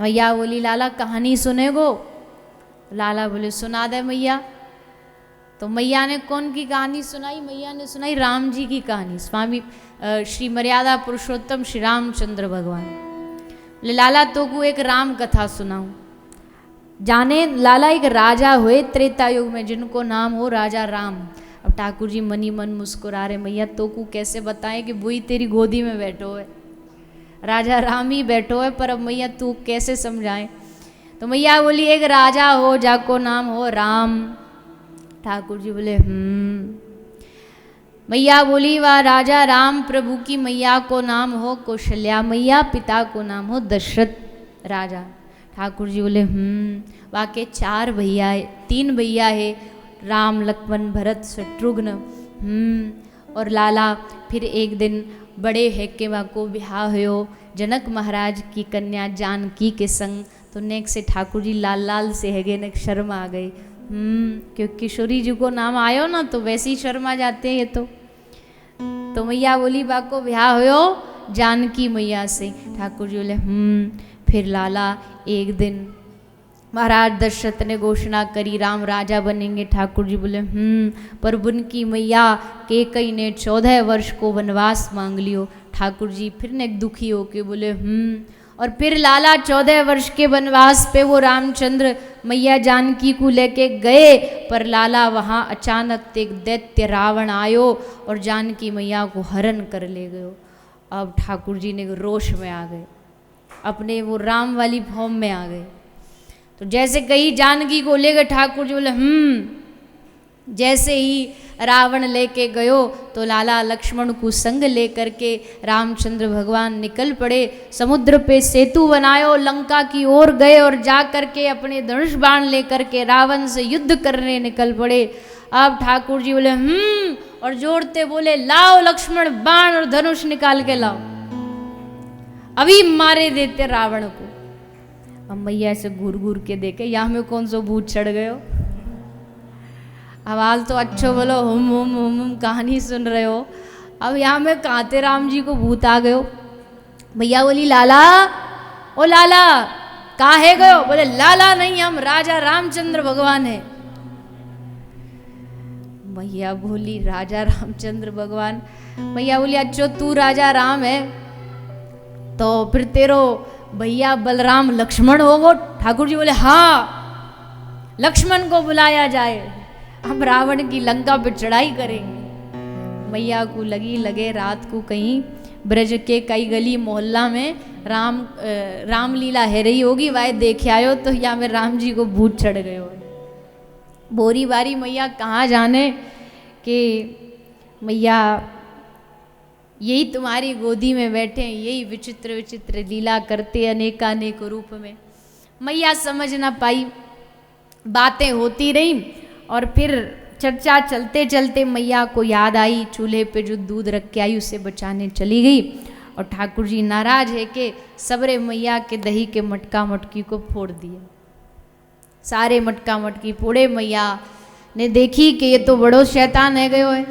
मैया बोली लाला कहानी सुनेगो? लाला बोले सुना दे मैया। तो मैया ने कौन की कहानी सुनाई? मैया ने सुनाई राम जी की कहानी। स्वामी श्री मर्यादा पुरुषोत्तम श्री रामचंद्र भगवान बोले लाला तो को एक राम कथा सुनाऊं। जाने लाला एक राजा हुए त्रेता युग में जिनको नाम हो राजा राम। अब ठाकुर जी मनी मन मुस्कुरा रहे, मैया तो को कैसे बताएं कि वही तेरी गोदी में बैठो है, राजा राम ही बैठो है, पर अब मैया तू कैसे समझाएं? तो मैया बोली एक राजा हो जाको नाम हो राम। ठाकुर जी बोले मैया बोली वाह राजा राम प्रभु की मैया को नाम हो कौशल्या मैया, पिता को नाम हो दशरथ राजा। ठाकुर जी बोले वाके 4 भैया है, 3 भैया है, राम लक्ष्मण भरत शत्रुघ्न। और लाला फिर एक दिन बड़े है के वाको ब्याह हो जनक महाराज की कन्या जानकी के संग। तो नेक से ठाकुर जी लाल लाल से हैगे ने शर्म आ गई। क्योंकि किशोरी जी को नाम आयो ना तो वैसे ही शर्मा जाते हैं ये तो मैया बोली बाको ब्याह हो जानकी मैया से। ठाकुर जी बोले फिर लाला एक दिन महाराज दशरथ ने घोषणा करी राम राजा बनेंगे। ठाकुर जी बोले पर उनकी मैया कैकेयी ने 14 वर्ष को वनवास मांग लियो। ठाकुर जी फिर ने दुखी होके बोले और फिर लाला 14 वर्ष के वनवास पे वो रामचंद्र मैया जानकी को लेके गए, पर लाला वहाँ अचानक एक दैत्य रावण आयो और जानकी मैया को हरण कर ले गयो। अब ठाकुर जी ने रोष में आ गए, अपने वो राम वाली फॉर्म में आ गए। तो जैसे कही जानकी को ले गए, ठाकुर जी बोले जैसे ही रावण लेके गयो तो लाला लक्ष्मण को संग लेकर के रामचंद्र भगवान निकल पड़े। समुद्र पे सेतु बनायो, लंका की ओर गए और जा करके अपने धनुष बाण लेकर के रावण से युद्ध करने निकल पड़े। अब ठाकुर जी बोले और जोड़ते बोले लाओ लक्ष्मण बाण और धनुष निकाल के लाओ, अभी मारे देते रावण को। अब मैया से घूर घूर के देखे यहाँ में कौन सो भूत चढ़ गयो। आवाज तो अच्छो बोलो हम कहानी सुन रहे हो, अब यहाँ में कांते राम जी को भूत आ गयो। भैया बोली लाला ओ लाला काहे गयो? बोले लाला नहीं हम राजा रामचंद्र भगवान है। भैया बोली राजा रामचंद्र भगवान? भैया बोली अच्छो तू राजा राम है तो फिर तेरो भैया बलराम लक्ष्मण होगो? ठाकुर जी बोले हाँ लक्ष्मण को बुलाया जाए, हम रावण की लंका पर चढ़ाई करेंगे। मैया को लगे रात को कहीं ब्रज के कई गली मोहल्ला में रामलीला है रही होगी, वह देखे आयो तो यहाँ में राम जी को भूत चढ़ गए हो। बोरी बारी मैया कहाँ जाने कि मैया यही तुम्हारी गोदी में बैठे हैं, यही विचित्र विचित्र लीला करते अनेकानेक रूप में। मैया समझ ना पाई, बातें होती रही और फिर चर्चा चलते चलते मैया को याद आई चूल्हे पे जो दूध रख के आई उसे बचाने चली गई। और ठाकुर जी नाराज है कि सबरे मैया के दही के मटका मटकी को फोड़ दिया। सारे मटका मटकी फोड़े। मैया ने देखी कि ये तो बड़ो शैतान है गयो है,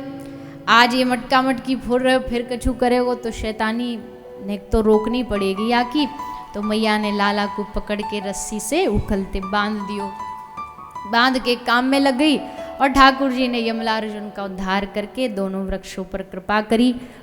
आज ये मटका मटकी फोड़ रहे हो फिर कछु करेगो तो शैतानी ने तो रोकनी पड़ेगी आखिर। तो मैया ने लाला को पकड़ के रस्सी से उखलते बांध दियो, बांध के काम में लग गई। और ठाकुर जी ने यमलार्जुन का उद्धार करके दोनों वृक्षों पर कृपा करी।